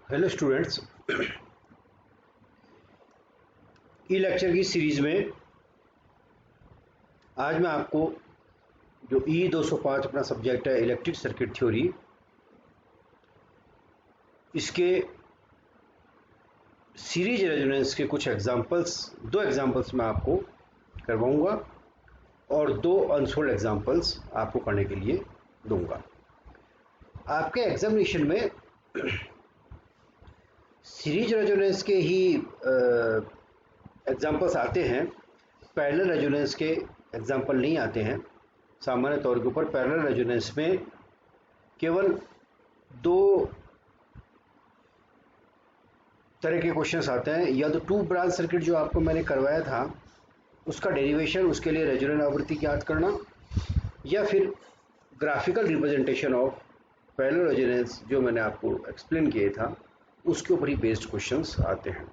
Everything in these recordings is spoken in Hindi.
हेलो स्टूडेंट्स, ई लेक्चर की सीरीज में आज मैं आपको जो ई 205 अपना सब्जेक्ट है इलेक्ट्रिक सर्किट थ्योरी, इसके सीरीज रेजोनेंस के कुछ दो एग्जांपल्स मैं आपको करवाऊंगा और दो अनसोल्ड एग्जांपल्स आपको करने के लिए दूंगा। आपके एग्जामिनेशन में सीरीज रेजोनेंस के ही एग्जांपल्स आते हैं, पैरेलल रेजोनेंस के एग्जांपल नहीं आते हैं। सामान्य तौर के ऊपर पैरेलल रेजोनेंस में केवल दो तरह के क्वेश्चंस आते हैं, या तो टू ब्रांच सर्किट जो आपको मैंने करवाया था उसका डेरिवेशन, उसके लिए रेजोनेंट आवृत्ति ज्ञात करना, या फिर graphical representation of parallel resonance जो मैंने आपको एक्सप्लेन किया था उसके ऊपर ही बेस्ड क्वेश्चंस आते हैं।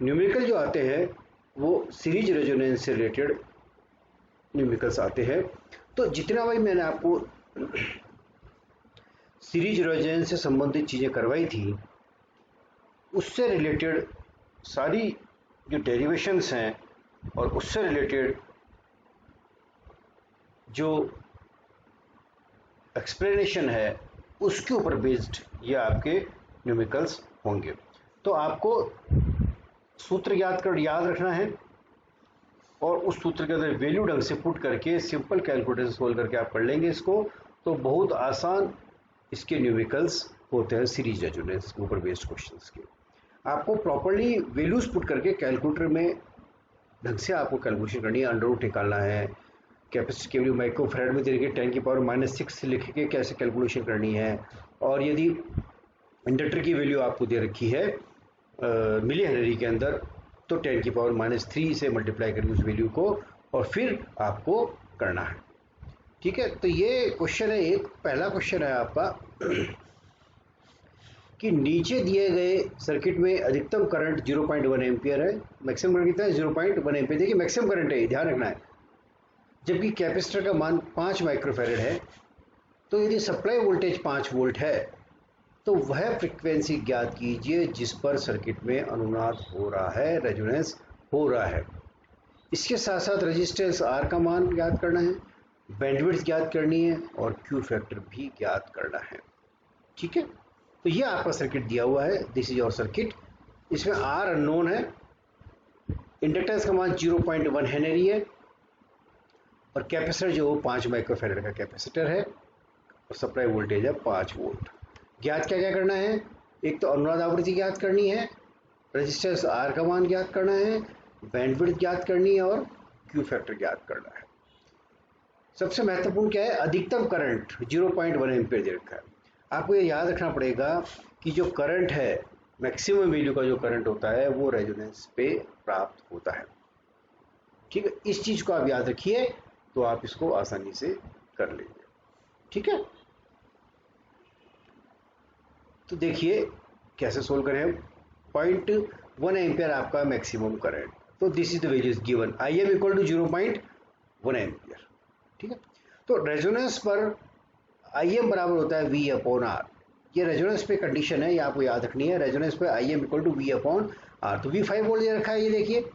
न्यूमेरिकल जो आते हैं वो सीरीज रेजोनेंस से रिलेटेड न्यूमेरिकल्स आते हैं। तो जितना भाई मैंने आपको सीरीज रेजोनेंस से संबंधित चीज़ें करवाई थी उससे रिलेटेड सारी जो डेरिवेशंस हैं और उससे रिलेटेड जो एक्सप्लेनेशन है उसके ऊपर बेस्ड ये आपके न्यूमेरिकल्स होंगे। तो आपको सूत्र याद रखना है और उस सूत्र के अंदर वैल्यू ढंग से पुट करके सिंपल कैलकुलेटर सोल्व करके आप कर लेंगे इसको, तो बहुत आसान इसके न्यूमेरिकल्स होते हैं सीरीज रेजोनेंस के ऊपर बेस्ड क्वेश्चंस के। आपको प्रॉपर्ली वैल्यूज पुट करके कैलकुलेटर में ढंग से आपको कैलकुलेशन करनी है, अंडर रूट निकालना है, कैपेसिटी की वैल्यू माइक्रोफैराड में दे के 10⁻⁻⁶ लिख के कैसे कैलकुलेशन करनी है, और यदि इंडक्टर की वैल्यू आपको दे रखी है मिली हेनरी के अंदर तो 10⁻³ से मल्टीप्लाई करके उस वैल्यू को और फिर आपको करना है। ठीक है, तो ये क्वेश्चन है, एक पहला क्वेश्चन है आपका कि नीचे दिए गए सर्किट में अधिकतम करंट 0.1 एम्पियर है, मैक्सिमम करंट कितना है 0.1 एम्पियर। देखिए मैक्सिमम करंट है, ध्यान रखना है, जबकि कैपेसिटर का मान 5 माइक्रोफैरड है। तो यदि सप्लाई वोल्टेज 5 वोल्ट है तो वह फ्रीक्वेंसी ज्ञात कीजिए जिस पर सर्किट में अनुनाद हो रहा है, रेजोनेंस हो रहा है। इसके साथ साथ रेजिस्टेंस आर का मान ज्ञात करना है, बैंडविड्थ ज्ञात करनी है और क्यू फैक्टर भी ज्ञात करना है। ठीक है, तो ये आपका सर्किट दिया हुआ है, दिस इज योर सर्किट। इसमें आर अननोन है, इंडक्टेंस का मान 0.1 हेनरी है और कैपेसिटर जो 5 माइक्रोफैरड का कैपेसिटर है और सप्लाई वोल्टेज है 5 वोल्ट। ज्ञात क्या क्या करना है, एक तो अनुनाद आवृत्ति ज्ञात करनी है, रेजिस्टेंस आर का मान ज्ञात करना है, बैंडविड्थ ज्ञात करनी है और क्यू फैक्टर ज्ञात करना है। सबसे महत्वपूर्ण क्या है, अधिकतम करंट 0.1 एम्पियर दे रखा है। आपको ये याद रखना पड़ेगा कि जो करंट है, मैक्सिमम वैल्यू का जो करंट होता है वो रेजोनेंस पे प्राप्त होता है। ठीक है, इस चीज को आप याद रखिए तो आप इसको आसानी से कर लेंगे। ठीक है, तो देखिए कैसे सोल्व करें। 0.1 एम्पियर आपका मैक्सिमम करंट, तो this is the value is given, I M equal to 0.1 ampere. ठीक है, तो रेजोनेंस पर आई एम बराबर होता है वी अपॉन आर। ये रेजोनेंस पे कंडीशन है, ये आपको याद रखनी है, रेजोनेंस पे I M equal to V upon R. तो वी 5 वोल्ट दे रखा है, ये देखिए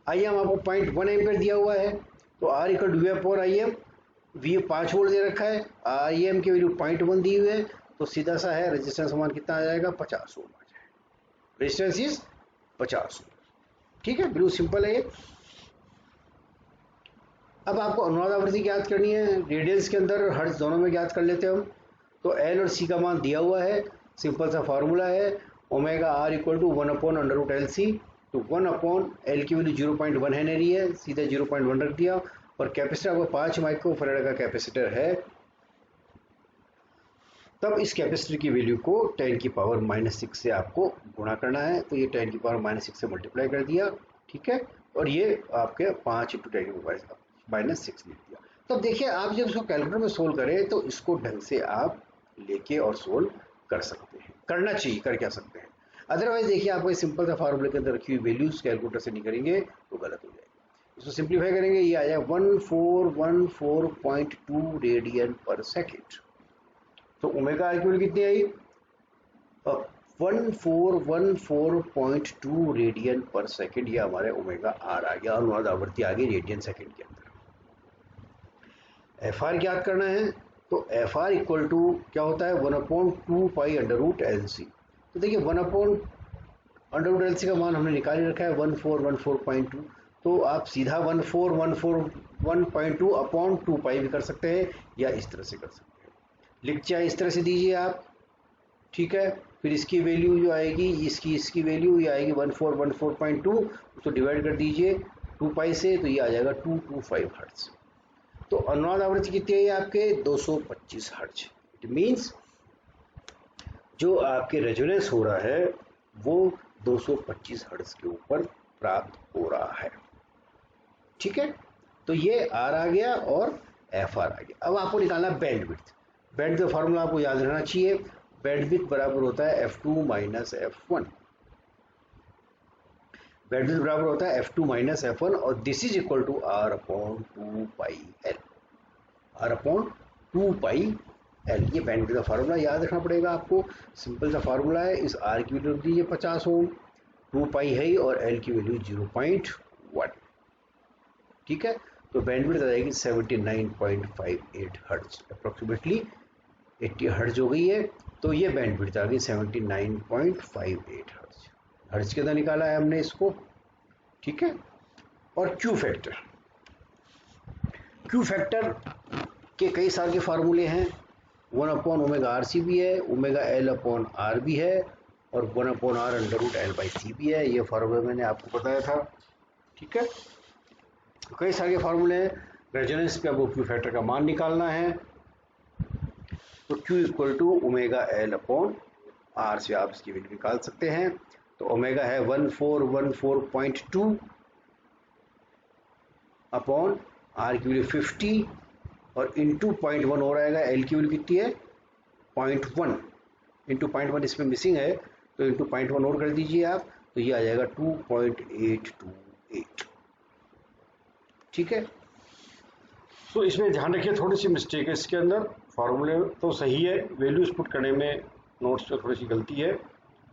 आई एम आपको 0.1 एम्पियर दिया हुआ है, तो R equal to V upon I M. V 5 volt दे रखा है, आई एम की वैल्यू 0.1 दी हुई है, तो सीधा सा है रेजिस्टेंस मान कितना आ जाएगा 50 ओम आ जाएगा, रेजिस्टेंस इज 50 ओम। ठीक है, बिल्कुल सिंपल है ये। अब आपको अनुनाद आवृत्ति ज्ञात करनी है, रेडियंस के अंदर हर्ट्ज दोनों में ज्ञात कर लेते हैं हम। तो एल और सी का मान दिया हुआ है, सिंपल सा फार्मूला है omega are equal to 1/√LC। तो 1/L की वैल्यू 0.1 हेनरी है, सीधा 0.1 रख दिया, और कैपेसिटर आपको 5 माइक्रोफैराड का कैपेसिटर है, तब इस कैपेसिटर की वैल्यू को 10⁻⁻6 से आपको गुणा करना है। तो ये 10⁻⁻6 से मल्टीप्लाई कर दिया, ठीक है, और ये आपके 5 × 10⁻⁻6 लिख दिया। तब देखिए आप जब इसको कैलकुलेटर में सोल्व करें तो इसको ढंग से आप लेके और सोल्व कर सकते हैं, करना चाहिए, कर क्या सकते हैं। अदरवाइज देखिए आपको सिंपल सा फार्मूले के अंदर रखी हुई वैल्यूज कैलकुलेटर से नहीं करेंगे तो गलत हो जाएगी। इसको सिंप्लीफाई करेंगे, ये आ जाएगा 1414.2 रेडियन पर सेकेंड। तो ओमेगा आर की वैल्यू कितनी आई, 1414.2 रेडियन पर सेकेंड, ये हमारे ओमेगा आर आ गया, अनुनाद आवृत्ति आ गई रेडियन सेकेंड के अंदर। एफ आर ज्ञात करना है, तो एफ आर इक्वल टू क्या होता है 1/2 pi under root L C. तो देखिए 1/अंडर एल सी का मान हमने निकाल ही रखा है 1414.2, तो आप सीधा 1414.2 अपॉन 2 पाई भी कर सकते हैं या इस तरह से कर सकते हैं, लिख चाहे इस तरह से दीजिए आप, ठीक है। फिर इसकी वैल्यू जो आएगी, इसकी वैल्यू ये आएगी 1414.2, उसको डिवाइड कर दीजिए 2 पाई से, तो ये आ जाएगा 225 हर्ट्ज। तो अनुनाद आवृत्ति कितनी है आपके 225 हर्ट्ज। इट मीन्स जो आपके रेजोनेंस हो रहा है वो 225 हर्ट्ज के ऊपर प्राप्त हो रहा है, ठीक है। तो ये आर आ गया और एफ आर आ गया। अब आपको निकालना बैंडविड्थ। बैंडविड्थ का फार्मूला आपको याद रहना चाहिए, बैंडविड्थ बराबर होता है F2 माइनस F1। बैंडविड्थ बराबर होता है F2 माइनस F1 और this is equal to R upon 2 pi L, R upon 2 pi L। ये बैंडविड्थ का फार्मूला याद रखना पड़ेगा आपको, सिंपल सा फार्मूला है। इस R की वैल्यू रख दीजिए 50 ओम, 2 पाई है ही और L की वैल्यू 0.1, ठीक है। तो बैंडविड्थ आ जाएगी 79.58 हर्ट्ज, अप्रोक्सीमेटली 80 हर्ट्ज हो गई है। तो ये बैंडविड्थ आ गई 79.58 हर्ट्ज। हर्ट्ज के अंदर निकाला है हमने इसको, ठीक है। और क्यू फैक्टर, क्यू फैक्टर के कई सारे के फार्मूले हैं, 1 अपॉन ओमेगा आर सी भी है, ओमेगा एल अपॉन आर भी है और 1 upon R under root L by C भी है। ये फार्मूला मैंने आपको बताया था, ठीक है। कई सारे फार्मूले हैं। रेजोनेंस पे आपको क्यू फैक्टर का मान निकालना है, तो Q equal to omega L upon R से आप इसकी वैल्यू निकाल सकते हैं। तो ओमेगा है 1414.2 अपॉन आर की वैल्यू 50 और इंटू 0.1 हो रहेगा, एल की वैल्यू कितनी है 0.1, इंटू 0.1 इसमें मिसिंग है तो इंटू 0.1 और कर दीजिए आप, तो ये आ जाएगा 2.828, ठीक है। तो इसमें ध्यान रखिए थोड़ी सी मिस्टेक है इसके अंदर, फार्मूले तो सही है, वैल्यूज पुट करने में नोट्स पे थोड़ी सी गलती है।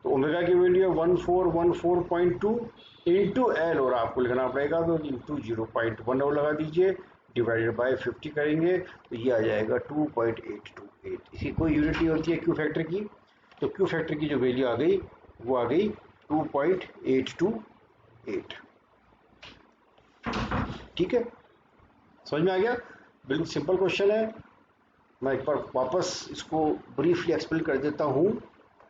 तो ओमेगा की वैल्यू है 1414.2 इंटू एल और आपको लिखना पड़ेगा तो इंटू 0.1 और लगा दीजिए, डिवाइडेड बाय 50 करेंगे तो ये आ जाएगा 2.828। इसकी कोई यूनिट नहीं होती है क्यू फैक्टर की, तो क्यू फैक्टर की जो वैल्यू आ गई वो आ गई 2.828, ठीक है। समझ में आ गया, बिल्कुल सिंपल क्वेश्चन है। मैं एक बार वापस इसको ब्रीफली एक्सप्लेन कर देता हूँ।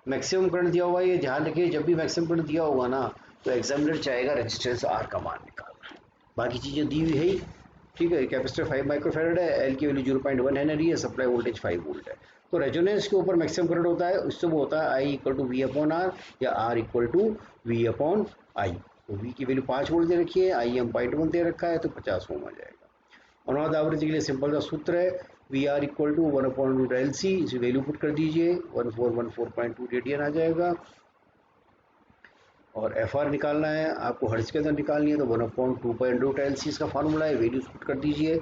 मैक्सिमम करंट दिया हुआ है, ये ध्यान रखिए जब भी मैक्सिमम करंट दिया होगा ना तो एग्जामिनर चाहेगा रेजिस्टेंस आर का मान निकालना, बाकी चीज़ें दी हुई है ही, ठीक है। कैपेसिटर 5 माइक्रोफैराड है, एल की वैल्यू 0.1 हेनरी है, सप्लाई वोल्टेज 5 वोल्ट है। तो रेजोनेंस के ऊपर मैक्सिमम करंट होता है, उससे वो होता है I equal to V upon R या R equal to V upon I. तो वी की वैल्यू 5 वोल्ट दे रखी है, आई एम 0.1 दे रखा है, तो 50 ओम आ जाएगा। अनुनाद आवृत्ति के लिए सिंपल सा सूत्र है V R equal to 1 upon root L C, इसे वैल्यू पुट कर दीजिए 1414.2 रेडियन आ जाएगा। और एफ आर निकालना है आपको, हर्ट्ज के अंदर निकालनी है तो 1/2 pi under root L C इसका फार्मूला है, वैल्यूज पुट कर दीजिए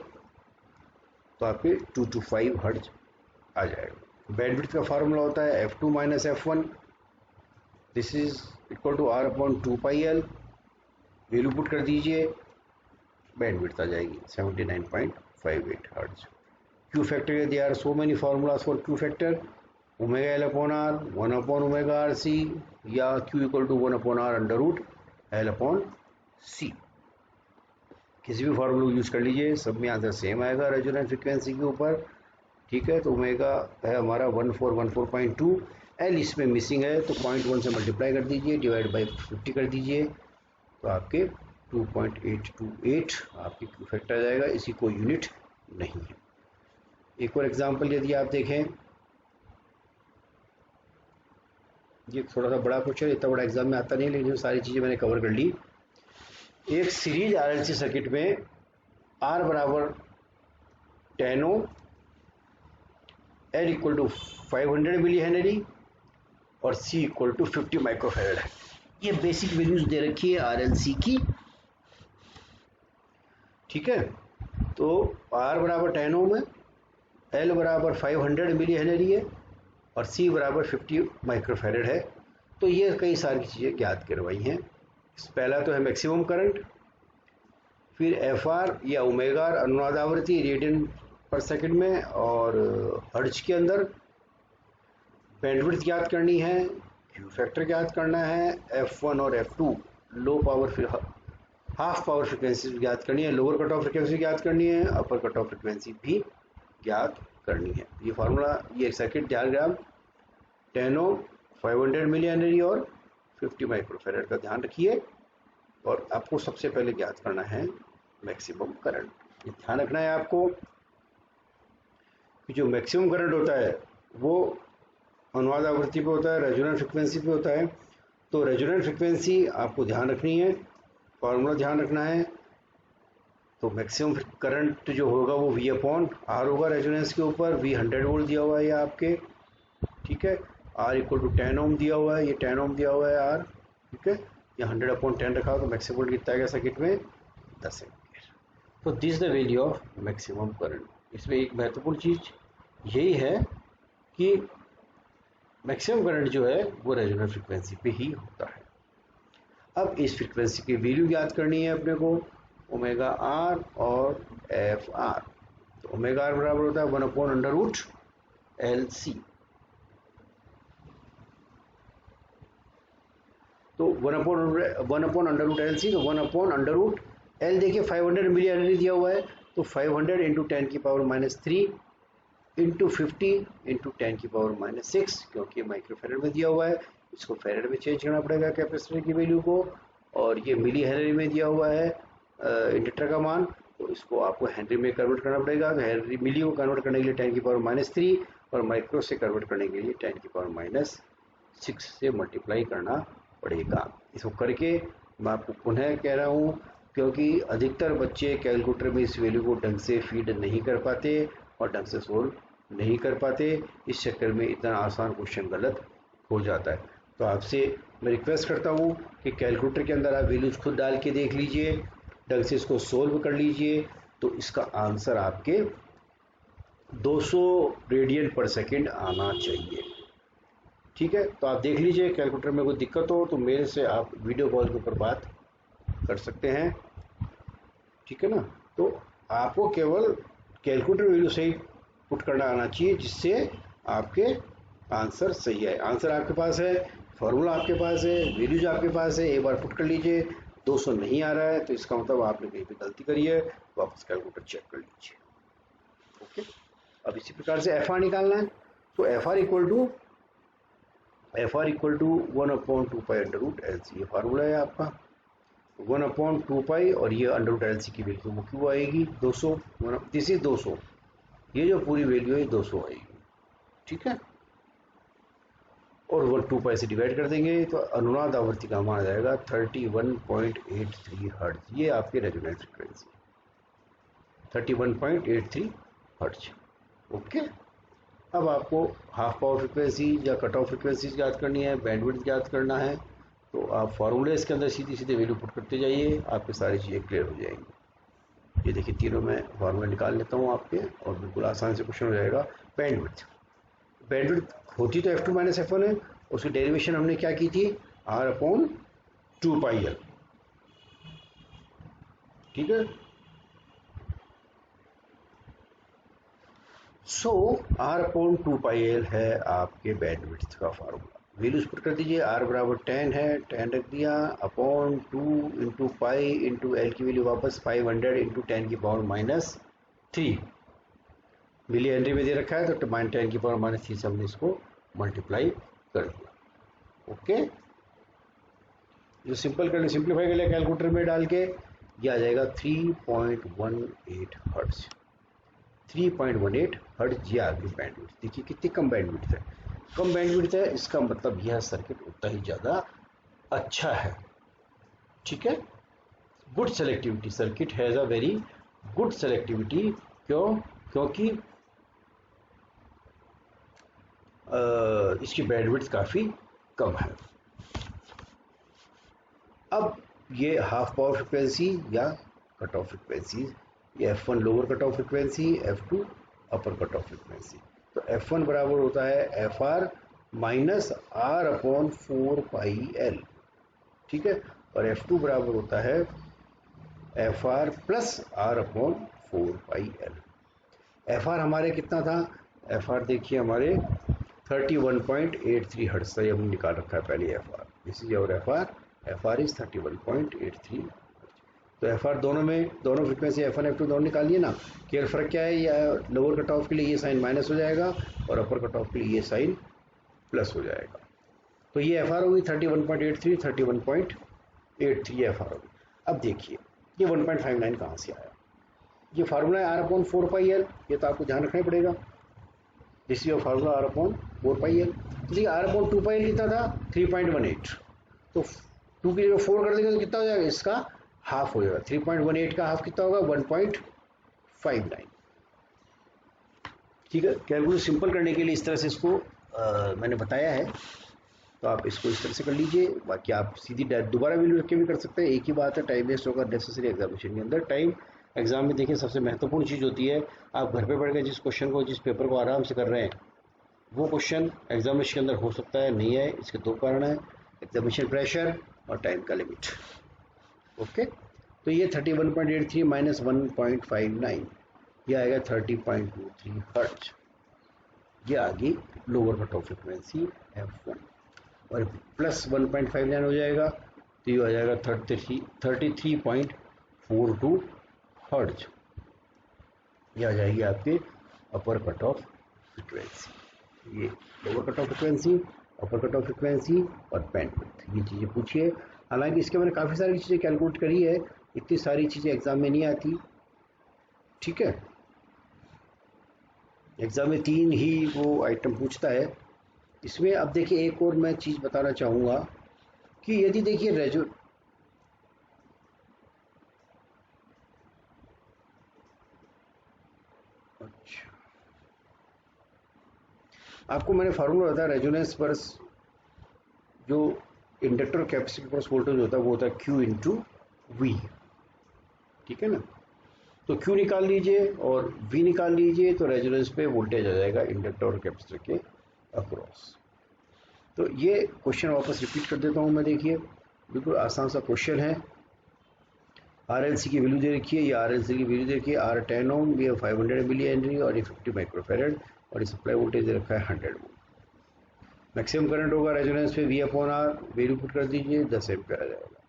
तो आपके 225 हर्ट्ज आ जाएगा। बैंडविड्थ का फार्मूला होता है F2 minus F1, this is equal to R upon 2 pi L, value put कर दीजिए, बैंडविड्थ आ जाएगी 79.58 hertz. Q factor, there are so many formulas for Q factor, omega L upon R 1 upon omega R C या Q equal to 1 upon R under root L upon C, किसी भी फार्मूला यूज कर लीजिए, सब में आंसर सेम आएगा रेजोनेंस फ्रिक्वेंसी के ऊपर, ठीक है। तो ओमेगा है हमारा 1414.2, एल इसमें मिसिंग है तो 0.1 से मल्टीप्लाई कर दीजिए, डिवाइड बाई 50 कर दीजिए तो आपके 2.828 आपकी क्यू फैक्टर आ जाएगा। इसी कोई यूनिट नहीं है। एक और एग्जांपल यदि आप देखें, ये थोड़ा सा बड़ा क्वेश्चन, इतना बड़ा एग्जाम में आता नहीं, लेकिन सारी चीज़ें मैंने कवर कर ली। एक सीरीज आरएलसी सर्किट में आर बराबर 10 ohm, L equal to 500 milli henry और सी इक्वल टू 50 माइक्रोफैरड है। ये बेसिक वैल्यूज दे रखी है आरएलसी की, ठीक है। तो आर बराबर 10 ओम है, एल बराबर 500 मिली हेनरी है और सी बराबर 50 माइक्रोफैरड है। तो ये कई सारी चीज़ें ज्ञात करवाई हैं। पहला तो है मैक्सिमम करंट, फिर एफ आर या ओमेगा आर अनुनाद आवृत्ति रेडियन पर सेकंड में और हर्ट्ज के अंदर, बैंडविड्थ ज्ञात करनी है, क्यू फैक्टर ज्ञात करना है, F1 और F2 लो पावर फिर हाफ पावर फ्रिक्वेंसी ज्ञात करनी है, लोअर कट ऑफ फ्रिक्वेंसी ज्ञात करनी है, अपर कट ऑफ फ्रिक्वेंसी भी ज्ञात करनी है। ये फार्मूला, ये सर्किट डायग्राम 10 ओम 500 मिली हेनरी और 50 माइक्रोफेरेड का ध्यान रखिए। और आपको सबसे पहले ज्ञात करना है मैक्सिमम करंट। ये ध्यान रखना है आपको कि जो मैक्सिमम करंट होता है वो अनुनाद आवृत्ति पे होता है, रेजोनेंट फ्रिक्वेंसी पे होता है। तो रेजोनेंट फ्रिक्वेंसी आपको ध्यान रखनी है, फार्मूला ध्यान रखना है। तो मैक्सिमम करंट जो होगा वो V अपॉन आर होगा रेजोनेंस के ऊपर। V 100 वोल्ट दिया हुआ है ये आपके, ठीक है। R इक्वल टू 10 ओम दिया हुआ है, ये 10 ओम दिया हुआ है R, ठीक है। ये 100 अपॉन 10 रखा हो तो मैक्सिमम वोल्ट कितना है सर्किट में 10 एम्पीयर। तो this is the value of maximum current. इसमें एक महत्वपूर्ण चीज यही है कि मैक्सिमम करंट जो है वो रेजोनेंट फ्रिक्वेंसी पे ही होता है। अब इस फ्रिक्वेंसी की वैल्यू याद करनी है अपने को, ओमेगा आर और एफ आर। तो ओमेगा आर बराबर होता है 1 upon under root L C. तो 1 upon under root L C, तो 1 अपॉन अंडर रूट एल देखिए 500 मिली हेनरी दिया हुआ है, तो 500 इंटू 10 की पावर -3 इंटू 50 इंटू 10 की पावर -6, क्योंकि माइक्रोफेरेड में दिया हुआ है, इसको फेरेड में चेंज करना पड़ेगा कैपेसिटर की वैल्यू को। और ये मिली हेनरी में दिया हुआ है इंडक्टर का मान, तो इसको आपको हेनरी में कन्वर्ट करना पड़ेगा। तो हेनरी मिली को कन्वर्ट करने के लिए 10 की पावर -3 और माइक्रो से कन्वर्ट करने के लिए 10 की पावर -6 से मल्टीप्लाई करना पड़ेगा। इसको करके मैं आपको पुनः कह रहा हूँ, क्योंकि अधिकतर बच्चे कैलकुलेटर में इस वैल्यू को ढंग से फीड नहीं कर पाते और ढंग से सोल्व नहीं कर पाते, इस चक्कर में इतना आसान क्वेश्चन गलत हो जाता है। तो आपसे मैं रिक्वेस्ट करता हूँ कि कैलकुलेटर के अंदर आप वैल्यूज खुद डाल के देख लीजिए, ढंग से इसको सोल्व कर लीजिए, तो इसका आंसर आपके 200 रेडियन पर सेकेंड आना चाहिए, ठीक है। तो आप देख लीजिए, कैलकुलेटर में कोई दिक्कत हो तो मेरे से आप वीडियो कॉल के ऊपर बात कर सकते हैं, ठीक है ना। तो आपको केवल कैलकुलेटर वैल्यू सही पुट करना आना चाहिए, जिससे आपके आंसर सही है। आंसर आपके पास है, फॉर्मूला आपके पास है, वैल्यूज आपके पास है, एक बार पुट कर लीजिए। 200 नहीं आ रहा है तो इसका मतलब आपने कहीं पे गलती करी है, वापस कैलकुलेटर चेक कर लीजिए, ओके। अब इसी प्रकार से एफ आर निकालना है, तो F R equal to 1 upon 2 pi under root L C, ये फार्मूला है आपका 1 अपॉन 2 पाई, और ये अंडर रूट एल सी की वैल्यू वो क्यों आएगी 200, दिस इज 200, ये जो पूरी वैल्यू है 200 आएगी, ठीक है। और 2 पाई से डिवाइड कर देंगे तो अनुनाद आवृत्ति का मान आ जाएगा 31.83 हर्ट्ज। ये आपके रेजोनेंट फ्रीक्वेंसी 31.83 हर्ट्ज, ओके। अब आपको हाफ पावर फ्रीक्वेंसी या कट ऑफ फ्रीक्वेंसी ज्ञात करनी है, बैंडविड्थ ज्ञात करना है, तो आप फॉर्मूले के अंदर सीधी सीधे वैल्यू पुट करते जाइए, आपकी सारी चीज़ें क्लियर हो जाएंगी। ये देखिए तीनों मैं फॉर्मूला निकाल लेता हूँ आपके, और बिल्कुल आसान से क्वेश्चन हो जाएगा। बैंडविड्थ होती तो F2 - F1 है, उसकी डेरिवेशन हमने क्या की थी, R अपॉन 2 पाई एल, ठीक है। सो R अपॉन 2 पाई एल है आपके बैंडविड्थ का फार्मूला। वैल्यूज पुट कर दीजिए, R बराबर 10 है, 10 रख दिया, upon 2 into pi into L की वैल्यू वापस 500 इंटू 10 की पावर -3 मिली हेनरी में दे रखा है, तो 10 की पावर -3 से हमने इसको मल्टीप्लाई कर दिया, ओके। जो सिंप्लीफाई कर लिया कैलकुलेटर में डाल के, यह आ जाएगा 3.18 हर्ट्ज। 3.18 हर्ट्ज ये आपकी बैंडविड्थ, देखिए कितनी कम बैंडविड्थ है। कम बैंडविड्थ है, इसका मतलब यह सर्किट उतना ही ज़्यादा अच्छा है, ठीक है। Good selectivity, circuit has a very good selectivity, क्योंकि इसकी बैंडविड्थ काफ़ी कम है। अब ये हाफ पावर फ्रिक्वेंसी या कट ऑफ फ्रिक्वेंसी, ये F1 lower cut off frequency, F2 अपर कट ऑफ फ्रिक्वेंसी। तो F1 बराबर होता है FR minus are upon 4πL, ठीक है। और F2 बराबर होता है FR plus R upon 4πL। FR हमारे कितना था, FR देखिए हमारे 31.83 हर्ट्ज था, ये हमने निकाल रखा है पहले FR, दिस इज और FR इज 31.83। तो FR दोनों में, दोनों फ्रिक्वेंसी F1 F2 दोनों निकाल लिए ना। केवल फर्क क्या है, या लोअर कट ऑफ के लिए ये साइन माइनस हो जाएगा और अपर कट ऑफ के लिए ये साइन प्लस हो जाएगा। तो ये FR होगी 31.83, 31.83 FR होगी। अब देखिए ये 1.59 कहाँ से आया, ये फार्मूला है R अपॉन 4πL, ये तो आपको ध्यान रखना ही पड़ेगा। This is your formula R upon 4πL। तो देखिए R अपॉन 2πL कितना था 3.18, तो 2 की जगह 4 कर देंगे तो कितना हो जाएगा, इसका हाफ हो जाएगा। 3.18 का हाफ कितना होगा 1.59। ठीक है, कैलकुलेट सिंपल करने के लिए इस तरह से इसको मैंने बताया है, तो आप इसको इस तरह से कर लीजिए। बाकी आप सीधी दोबारा वैल्यू रख के भी कर सकते हैं, एक ही बात है, टाइम वेस्ट होगा नेसेसरी एग्जामिनेशन के अंदर। टाइम एग्जाम में देखिए सबसे महत्वपूर्ण चीज़ होती है, आप घर पे बैठ के जिस क्वेश्चन को, जिस पेपर को आराम से कर रहे हैं, वो क्वेश्चन एग्जामिनेशन के अंदर हो सकता है नहीं है। इसके दो कारण हैं, एग्जामिनेशन प्रेशर और टाइम का लिमिट। ओके, तो ये 31.83 माइनस 1.59, ये आएगा 30.23 हर्ट्ज। ये आ गई lower cut off frequency F1, और प्लस 1.59 हो जाएगा तो ये आ जाएगा 33.42 हर्ट्ज। ये आ जाएगी आपके अपर कट ऑफ फ्रिक्वेंसी। ये लोअर कट ऑफ फ्रिक्वेंसी, अपर कट ऑफ फ्रिक्वेंसी और बैंडविड्थ, ये चीज़ें पूछिए। हालांकि इसके मैंने काफ़ी सारी चीज़ें कैलकुलेट करी है, इतनी सारी चीज़ें एग्जाम में नहीं आती। ठीक है, एग्जाम में 3 ही वो आइटम पूछता है इसमें। अब देखिए एक और मैं चीज़ बताना चाहूँगा कि यदि देखिए अच्छा, आपको मैंने फार्मूला बताया रेजोनेंस पर जो इंडक्टर कैपेसिटर पर वोल्टेज होता है वो होता है Q इंटू वी। ठीक है ना, तो Q निकाल लीजिए और V निकाल लीजिए, तो रेजोनेंस पे वोल्टेज आ जाएगा इंडक्टर और कैपेसिटर के अक्रॉस। तो ये क्वेश्चन वापस रिपीट कर देता हूँ मैं, देखिए बिल्कुल आसान सा क्वेश्चन है। RLC की वैल्यू दे रखी है, ये RLC की वैल्यू दे रखी है R10 ओम, ये 500 मिली हेनरी और ये 50 माइक्रोफेरेड, और ये सप्लाई वोल्टेज दे रखा है 100 वोल्ट। मैक्सिमम करंट होगा रेजोनेंस पे V upon R, value put कर दीजिए 10 एम्पियर आ जाएगा।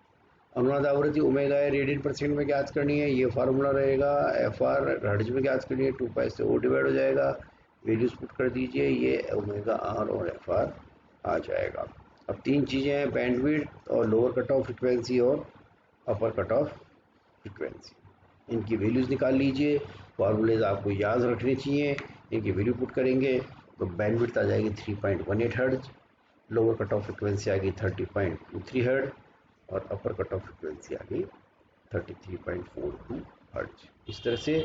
अनुनाद आवृत्ति ओमेगा है रेडियन पर सेकंड में ज्ञात करनी है, ये फार्मूला रहेगा। FR हर्ट्ज में ज्ञात करनी है, 2π से O डिवाइड हो जाएगा, वैल्यूज पुट कर दीजिए, ये ओमेगा R और FR आ जाएगा। अब 3 चीज़ें हैं, बैंडविड्थ और लोअर कट ऑफ फ्रिक्वेंसी और अपर कट ऑफ फ्रिक्वेंसी, इनकी वैल्यूज़ निकाल लीजिए। फार्मूलेज आपको याद रखने चाहिए, इनकी वैल्यू पुट करेंगे तो बैंडविड्थ आ जाएगी 3.18 hertz, lower cut off frequency आ गई 30.23 हर्ट्ज और अपर कट ऑफ फ्रिक्वेंसी आ गई 33.42 हर्ट्ज। इस तरह से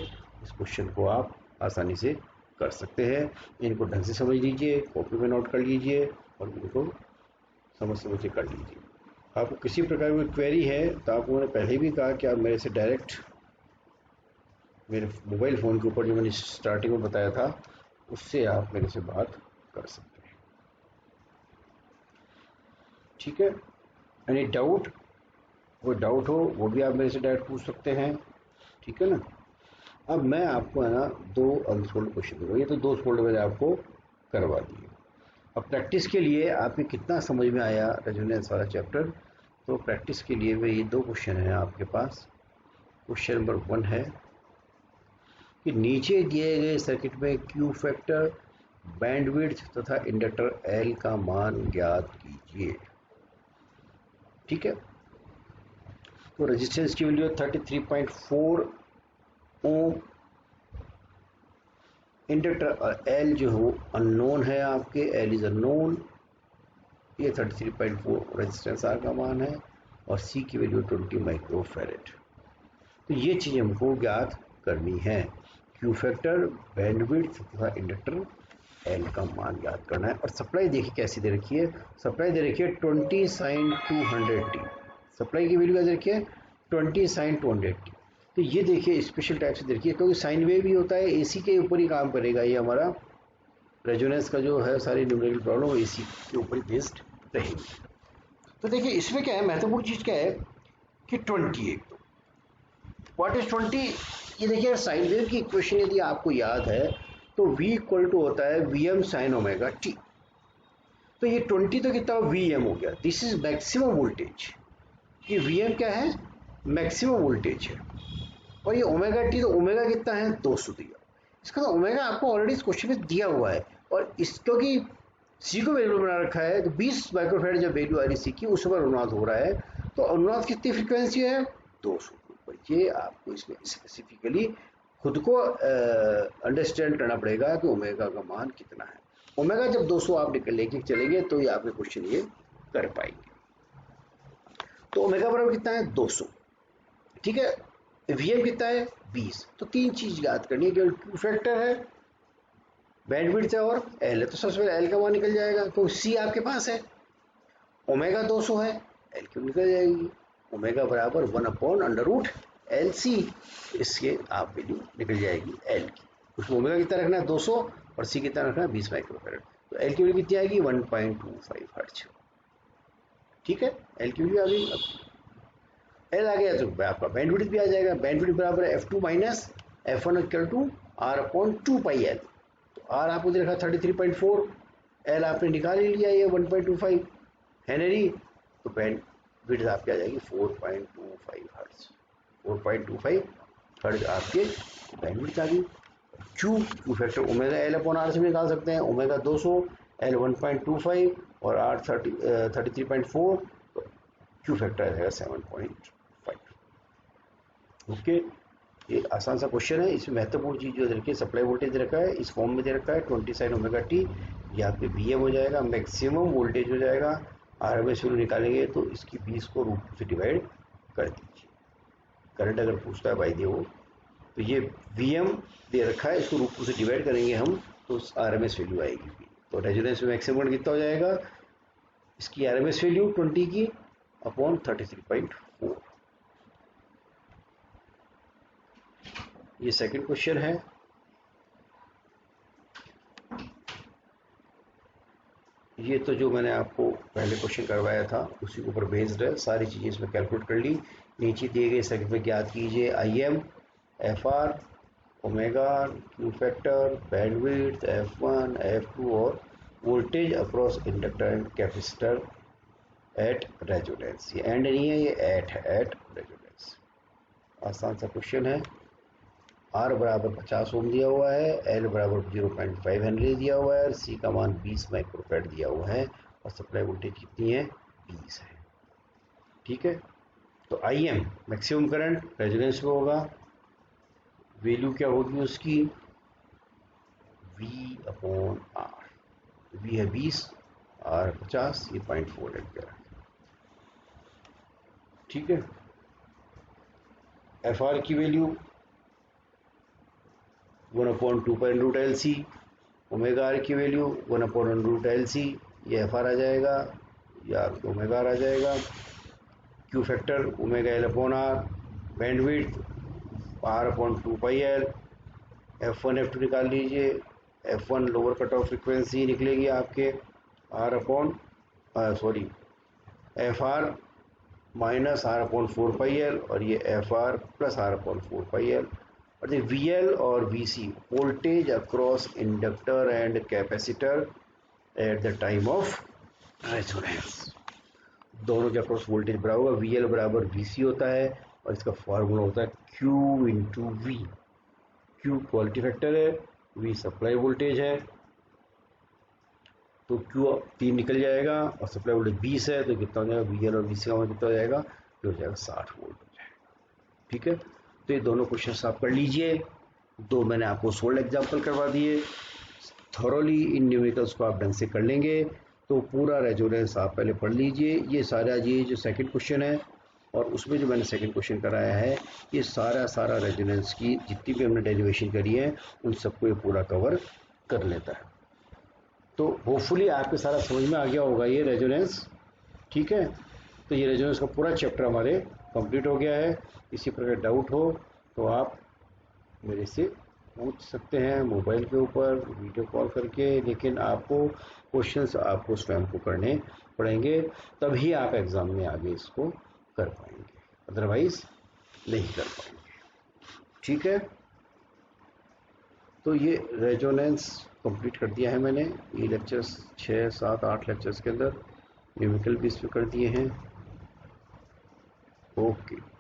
इस क्वेश्चन को आप आसानी से कर सकते हैं। इनको ढंग से समझ लीजिए, कॉपी में नोट कर लीजिए और इनको समझ के कर लीजिए। आपको किसी प्रकार की क्वेरी है तो आपको मैंने पहले भी कहा कि आप मेरे से डायरेक्ट मेरे मोबाइल फ़ोन के ऊपर जो मैंने स्टार्टिंग में बताया था उससे आप मेरे से बात कर सकते हैं। ठीक है, एनी डाउट, कोई डाउट हो वो भी आप मेरे से डायरेक्ट पूछ सकते हैं। ठीक है ना। अब मैं आपको है ना 2 अनसोल्व क्वेश्चन दूंगा, ये तो 2 सोल्व मैंने आपको करवा दिए। अब प्रैक्टिस के लिए आपके कितना समझ में आया रेजोनेंस वाला चैप्टर, तो प्रैक्टिस के लिए वे ये 2 क्वेश्चन हैं आपके पास। क्वेश्चन नंबर 1 है कि नीचे दिए गए सर्किट में Q फैक्टर, बैंडविड्थ तथा इंडक्टर L का मान ज्ञात कीजिए। ठीक है, तो रेजिस्टेंस की वैल्यू 33.4 ओम, इंडक्टर L जो हो अननोन है आपके, L इज अननोन, ये 33.4 रेजिस्टेंस R का मान है और C की वैल्यू 20 माइक्रोफैरेड। तो ये चीज़ हमको ज्ञात करनी है, Q फैक्टर, बैंडविड्थ तथा इंडक्टर L का मान ज्ञात करना है। और सप्लाई देखिए कैसी दे रखी है, सप्लाई दे रखी है 20 sin 200t, सप्लाई की वैल्यू क्या दे रखी है 20 sin 200t। तो ये देखिए स्पेशल टाइप से दे रखी है, क्योंकि साइन वेव भी होता है, AC के ऊपर ही काम करेगा ये हमारा रेजोनेंस का जो है सारी न्यूमेरिकल प्रॉब्लम इसी के ऊपर बेस्ड रहेंगी। तो देखिए इसमें क्या है, महत्वपूर्ण चीज़ क्या है कि 20 एक तो व्हाट इज 20, ये देखिए साइन वेव की इक्वेशन यदि आपको याद है तो v इक्वल टू होता है Vm साइन ओमेगा टी। तो ये 20 तो कितना Vm हो गया, दिस इज मैक्सिमम वोल्टेज, कि Vm क्या है, मैक्सिमम वोल्टेज है, और ये ओमेगा टी तो ओमेगा कितना है 200 दिया। इसका तो ओमेगा आपको ऑलरेडी इस क्वेश्चन में दिया हुआ है, और इसको कि सी को वेरिएबल बना रखा है तो 20 माइक्रोफैराड जब वैल्यू आ रही सी की उस पर अनुनाद हो रहा है, तो अनुनाद कितनी फ्रीक्वेंसी है 200 के ऊपर। ये आपको इसमें स्पेसिफिकली खुद को अंडरस्टैंड करना पड़ेगा कि ओमेगा का मान कितना है। ओमेगा जब 200 आप निकल लेके चलेंगे तो ये आपके क्वेश्चन ये कर पाएंगे। तो ओमेगा बराबर कितना है 200, ठीक है। Vm कितना है 20। तो तीन चीज याद करनी है, केवल Q फैक्टर है, बैंडविड्थ है और L है। तो सबसे पहले L का मान निकल जाएगा, तो C आपके पास है, ओमेगा 200 है, L क्यों निकल जाएगी, ओमेगा बराबर 1/√LC, इसके आप वैल्यू निकल जाएगी L की। उसमें ओमेगा कितना रखना है 200 और C कितना रखना है 20 माइक्रोफैराड, तो L की वैल्यू कितनी आएगी 1.25 हर्ट्ज, ठीक है। L की वैल्यू आ गई। L आ गया तो आपका बैंडविड्थ भी आ जाएगा, बैंडविड्थ बराबर है F2 minus F1 equal to R/2πL। तो R आपको दे रखा 33.4, L आपने निकाल ही लिया ये 1.25 हेनरी, तो बैंडविड्थ आपकी आ जाएगी 4.25 हर्ट्ज, 4.25 हर्ट्ज आपके बैंडविड्थ आ गई। Q फैक्टर ओमेगा L/R से निकाल सकते हैं, ओमेगा 200, L 1.25 और R 33.4, तो Q फैक्टर आ जाएगा 7.5। ओके, ये आसान सा क्वेश्चन है। इसमें महत्वपूर्ण चीज जो देखिए सप्लाई वोल्टेज दे रखा है, इस फॉर्म में दे रखा है 20 साइन ओमेगा टी, ये आपके Vm हो जाएगा, मैक्सिमम वोल्टेज हो जाएगा। RMS वैल्यू निकालेंगे तो इसकी 20 को √2 से डिवाइड कर दीजिए। करंट अगर पूछता है बाई दे वो, तो ये Vm दे रखा है, इसको √2 से डिवाइड करेंगे हम तो RMS वैल्यू आएगी। तो रेजोनेंस में मैक्सिमम कितना हो जाएगा, इसकी RMS वैल्यू 20 की अपॉन 33.4। ये सेकंड क्वेश्चन है। ये तो जो मैंने आपको पहले क्वेश्चन करवाया था उसी के ऊपर बेस्ड है, सारी चीज़ें इसमें कैलकुलेट कर ली। नीचे दिए गए सर्किट में ज्ञात कीजिए IM, FR, omega, Q factor, bandwidth, F1, F2 और voltage across inductor and capacitor at resonance. ये एंड नहीं है, ये एट है, एट रेजोनेंस। आसान सा क्वेश्चन है। R बराबर 50 ओम दिया हुआ है, L बराबर 0.5 हेनरी दिया हुआ है, C का मान 20 माइक्रोफैराड दिया हुआ है और सप्लाई वोल्टेज कितनी है 20 है, ठीक है। तो IM मैक्सिमम करंट रेजोनेंस में होगा, वैल्यू क्या होगी उसकी V/R, V है 20, R 50, ये 0.4 एम्पीयर है, ठीक है। FR की वैल्यू 1/2π√LC, ओमेगा R की वैल्यू 1/√LC, ये FR आ जाएगा या ओमेगा R आ जाएगा। Q factor omega L/R, bandwidth R/2πL, F1 F2 निकाल लीजिए, F1 lower cut off frequency निकलेगी आपके FR माइनस R/4πL और ये FR प्लस R/4πL, और ये VL और VC voltage across inductor and capacitor at the time of resonance. दोनों के अक्रॉस वोल्टेज बराबर होगा, VL बराबर VC होता है और इसका फार्मूला होता है Q into V। Q quality factor है, V सप्लाई वोल्टेज है, तो Q 3 निकल जाएगा और सप्लाई वोल्टेज 20 है, तो कितना हो जाएगा VL और VC का मान कितना हो जाएगा, ये हो जाएगा 60 वोल्ट हो जाएगा, ठीक है। तो ये दोनों क्वेश्चन आप कर लीजिए। दो मैंने आपको सोल्ड एग्जाम्पल करवा दिए, थॉरोली इन न्यूमेरिकल्स को आप ढंग से कर लेंगे तो पूरा रेजोनेंस आप पहले पढ़ लीजिए। ये सारा ये जो सेकंड क्वेश्चन है और उसमें जो मैंने सेकंड क्वेश्चन कराया है, ये सारा रेजोनेंस की जितनी भी हमने डेरिवेशन करी है उन सबको ये पूरा कवर कर लेता है। तो होपफुली आपके सारा समझ में आ गया होगा ये रेजोनेंस, ठीक है। तो ये रेजोनेंस का पूरा चैप्टर हमारे कंप्लीट हो गया है। इसी प्रकार डाउट हो तो आप मेरे से पूछ सकते हैं मोबाइल के ऊपर वीडियो कॉल करके, लेकिन आपको क्वेश्चंस आपको स्वयं को करने पड़ेंगे, तभी आप एग्ज़ाम में आगे इसको कर पाएंगे, अदरवाइज नहीं कर पाएंगे। ठीक है, तो ये रेजोनेंस कंप्लीट कर दिया है मैंने। ये लेक्चर्स 6, 7, 8 लेक्चर्स के अंदर न्यूमेरिकल भी इस पर कर दिए हैं। ओके।